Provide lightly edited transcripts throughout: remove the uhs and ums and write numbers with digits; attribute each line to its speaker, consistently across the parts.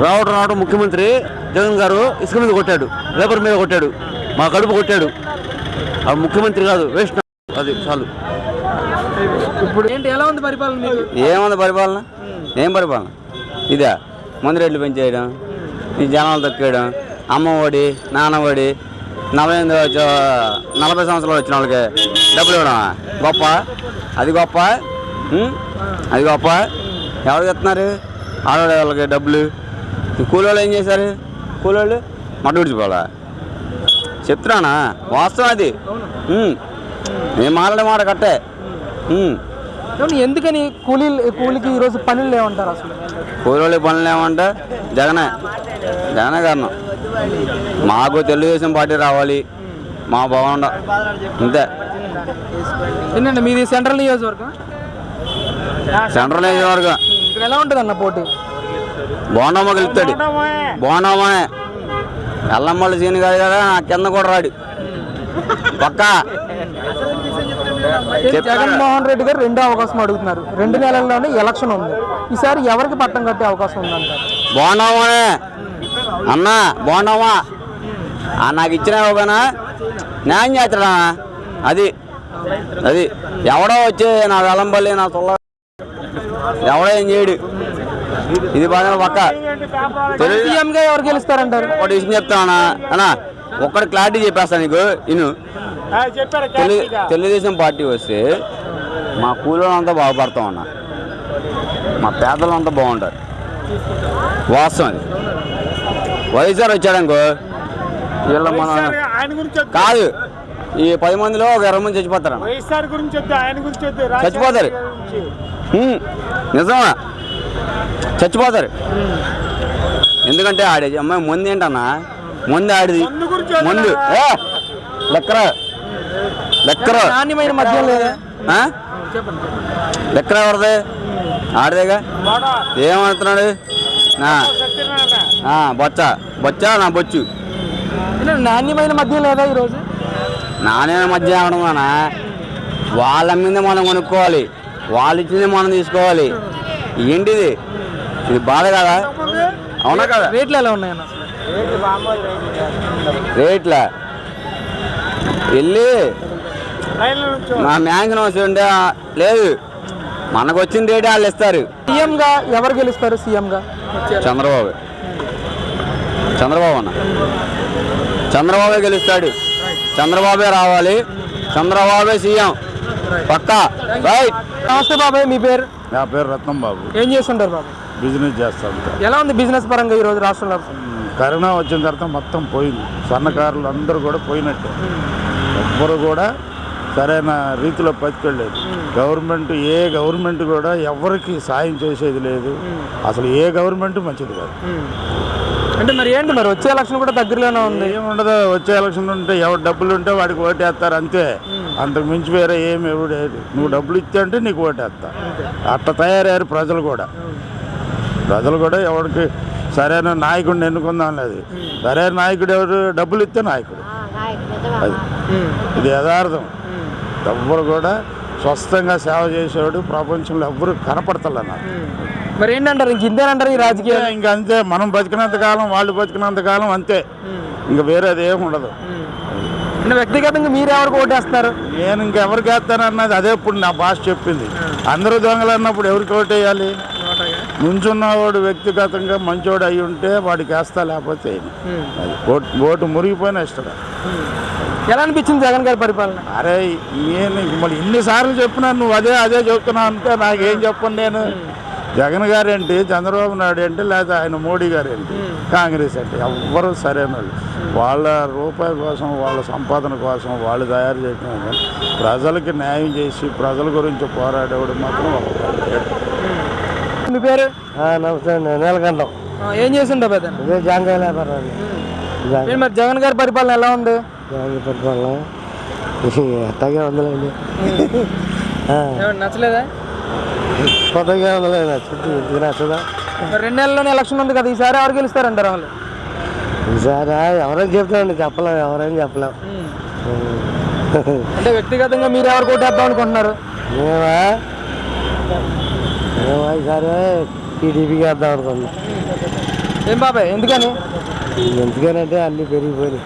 Speaker 1: రావడం ముఖ్యమంత్రి జగన్ గారు ఇసుక మీద కొట్టాడు, లేబర్ మీద కొట్టాడు, మా కడుపు కొట్టాడు. ఆ ముఖ్యమంత్రి కాదు, వేస్ట్. అది చాలు.
Speaker 2: ఇప్పుడు ఏంటి, ఎలా ఉంది పరిపాలన మీకు?
Speaker 1: ఏముంది పరిపాలన? ఏం పరిపాలన ఇదే? మందు రేట్లు పెంచేయడం, ఈ జనాలు తొక్కేయడం, అమ్మఒడి నాన్నఒడి 40 సంవత్సరాలు వచ్చిన వాళ్ళకి డబ్బులు ఇవ్వడం గొప్ప? అది గొప్ప? అది గొప్ప? ఎవరు చెప్తున్నారు? ఆడవాళ్ళ వాళ్ళకి డబ్బులు. కూలోళ్ళు ఏం చేశారు? కూలోళ్ళు మట్ట విడిచిపోవాలా? చెప్తున్నానా? వాస్తవం అది. నేను మాట్లాడే మాట కట్టే.
Speaker 2: ఎందుకని కూలికి ఈరోజు పనులు లేవంటారు? అసలు
Speaker 1: కూలోళ్ళకి పనులు లేవంటే జగనే కారణం. మాకు తెలుగుదేశం పార్టీ రావాలి, మా బాగుండ అంతే.
Speaker 2: ఏంటంటే మీది సెంట్రల్ నియోజకవర్గం?
Speaker 1: సెంట్రల్ నియోజకవర్గం.
Speaker 2: ఇక్కడ ఎలా ఉంటుంది అన్న పోటీ?
Speaker 1: బోండమ్మ గెలుస్తాడు. బోండమ్మ ఎల్లమ్మళ్ళ సీని కాదు కదా, కింద కూడా రాడు పక్క.
Speaker 2: జగన్మోహన్ రెడ్డి గారు రెండో అవకాశం అడుగుతున్నారు. 2 నెలల్లోనే ఎలక్షన్ ఉంది. ఈసారి ఎవరికి పట్టం కట్టే అవకాశం ఉందంటారు?
Speaker 1: బోండమ్మనే అన్నా, బోండమ్మా నాకు ఇచ్చిన ఒకనా న్యాయం చేస్తాడా? అది అది ఎవడో వచ్చి నా వెల్లంపల్లి నా తొల్ల ఎవడో ఏం చేయడు. ఇది బాగా పక్క.
Speaker 2: సీఎంగా ఎవరు గెలుస్తారంటారు?
Speaker 1: ఒకటి విషయం చెప్తానా అన్నా, ఒక్కటి క్లారిటీ చెప్పేస్తాను నీకు. ఇను తెలుగుదేశం పార్టీ వస్తే మా కూలీలంతా బాగుపడతాం అన్న, మా పేదలంతా బాగుంటారు. వాస్తవం అది. వైఎస్ఆర్ వచ్చాడనుకో వీళ్ళ మన కాదు, ఈ 10 మందిలో ఒక 20 మంది చచ్చిపోతారు. చచ్చిపోతారు, నిజమా? చచ్చిపోతారు. ఎందుకంటే ఆడే అమ్మాయి ముందు ఏంటన్నా, ముందు ఆడిది ముందు లెక్కర
Speaker 2: నాణ్యమైన మద్యం లేదా?
Speaker 1: లెక్కర ఎవరిది? ఆడదేగా. ఏమంటున్నాడు? బొచ్చ నా బొచ్చు.
Speaker 2: నాణ్యమైన మద్యం లేదా ఈరోజు?
Speaker 1: నాణ్యమైన మద్యం ఏమన్నా? వాళ్ళ మీద మనం కొనుక్కోవాలి, వాళ్ళు ఇచ్చింది మనం తీసుకోవాలి. ఏంటిది? ఇది బాధ కదా? అవునా కదా?
Speaker 2: రేట్లు ఎలా ఉన్నాయన్న?
Speaker 1: రేట్లా వెళ్ళి నా మ్యాంక్స్ ఉంటే లేదు, మనకు వచ్చిన రేటే వాళ్ళు ఇస్తారు.
Speaker 2: సీఎంగా ఎవరు గెలుస్తారు? సీఎంగా
Speaker 1: చంద్రబాబు అన్న, చంద్రబాబే గెలుస్తాడు. చంద్రబాబే రావాలి, చంద్రబాబే సీఎం పక్కా. రైట్.
Speaker 2: నమస్తే బాబాయ్, మీ పేరు?
Speaker 3: నా పేరు రత్నం బాబు.
Speaker 2: ఏం చేస్తుంటారు బాబు?
Speaker 3: బిజినెస్ చేస్తాను.
Speaker 2: ఎలా ఉంది బిజినెస్ పరంగా ఈరోజు రాష్ట్రంలో?
Speaker 3: కరోనా వచ్చిన తర్వాత మొత్తం పోయింది. సన్నకారులు అందరూ కూడా పోయినట్టే. ఎవ్వరు కూడా సరైన రీతిలో బతికెళ్ళలేదు. ఏ గవర్నమెంట్ కూడా ఎవరికి సాయం చేసేది లేదు. అసలు ఏ గవర్నమెంట్ మంచిది కాదు.
Speaker 2: అంటే మరి ఏంటి, మరి వచ్చే ఎలక్షన్ కూడా దగ్గరలోనే ఉంది.
Speaker 3: ఏముండదు, వచ్చే ఎలక్షన్ ఉంటే ఎవరు డబ్బులు ఉంటే వాడికి ఓటేస్తారు అంతే. అంతకు మించి వేరే ఏమి ఎవడేది. నువ్వు డబ్బులు ఇచ్చా అంటే నీకు ఓటేస్తా. అట్లా తయారయ్యారు ప్రజలు కూడా. ఎవరికి సరైన నాయకుడిని ఎన్నుకుందాం లేదు. సరైన నాయకుడు ఎవరు? డబ్బులు ఇస్తే నాయకుడు. అది ఇది యథార్థం. ఎవ్వరు కూడా స్వస్థంగా సేవ చేసేవాడు ప్రపంచంలో ఎవ్వరు కనపడతలే నాకు.
Speaker 2: మరి ఏంటంటారు, ఇంక ఇంతేనంటారు ఈ రాజకీయం?
Speaker 3: ఇంకా అంతే. మనం బతికినంత కాలం, వాళ్ళు బతికినంత కాలం అంతే. ఇంకా వేరేది ఏమి ఉండదు.
Speaker 2: వ్యక్తిగతంగా మీరు ఎవరికి ఓటేస్తారు?
Speaker 3: నేను ఇంకెవరికి వేస్తానన్నది అదే ఇప్పుడు నా భాష చెప్పింది. అందరూ దొంగలు అన్నప్పుడు ఎవరికి ఓటేయాలి? నుంచున్నవాడు వ్యక్తిగతంగా మంచోడు అయి ఉంటే వాడికి వేస్తా, లేకపోతే ఓటు మురిగిపోయినా ఇష్టం.
Speaker 2: ఎలా అనిపించింది జగన్ గారి పరిపాలన?
Speaker 3: అరే నేను మళ్ళీ ఇన్నిసార్లు చెప్పినాను, నువ్వు అదే చెప్తున్నావు అంటే నాకేం చెప్పను నేను. జగన్ గారు ఏంటి, చంద్రబాబు నాయుడు ఏంటి, లేదా ఆయన మోడీ గారు ఏంటి, కాంగ్రెస్ ఏంటి, ఎవ్వరూ సరైన వాళ్ళు. వాళ్ళ రూపాయి కోసం, వాళ్ళ సంపాదన కోసం వాళ్ళు తయారు చేయడం. ప్రజలకి న్యాయం చేసి ప్రజల గురించి పోరాడేవాడు మాత్రం
Speaker 2: మీ పేరు?
Speaker 4: నమస్తే, నీలకంఠం.
Speaker 2: ఏం చేసిండో పెద్ద?
Speaker 4: ఇదే జాంకాయ వ్యాపారం.
Speaker 2: మరి జగన్ గారి పరిపాలన ఎలా ఉంది?
Speaker 4: జగన్ పరిపాలన ఎట్టగా ఉందిలేండి.
Speaker 2: నచ్చలేదా?
Speaker 4: కొత్తగా ఉందిలేదు, నచ్చుతుంది. నచ్చదా?
Speaker 2: 2 నెలల్లోనే ఎలక్షన్ ఉంది కదా, ఈసారి ఎవరు గెలుస్తారంటారు? వాళ్ళు
Speaker 4: ఈసారి ఎవరైనా చెప్తామండి, చెప్పలేము. ఎవరైనా చెప్పలేము.
Speaker 2: అంటే వ్యక్తిగతంగా మీరు ఎవరు కొట్టేద్దాం అనుకుంటున్నారు?
Speaker 4: మేమా ఈసారి టీడీపీకి వేద్దాం అనుకుంటున్నాం.
Speaker 2: ఏం బాబాయ్ ఎందుకని?
Speaker 4: ఎందుకనంటే అన్నీ పెరిగిపోయినాయి.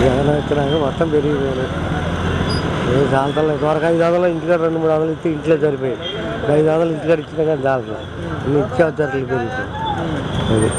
Speaker 4: జగన్ వచ్చినాక మొత్తం పెరిగిపోయినాయి. ఏ చాలతలేదు. త్వరగా 500 ఇంటికాడ 200-300 ఇస్తే ఇంట్లో సరిపోయి 500 ఇంటికాడ ఇచ్చినా కానీ చాలదు. ఇన్ని ఇచ్చే ధరలు పెరిగిపోయి. అది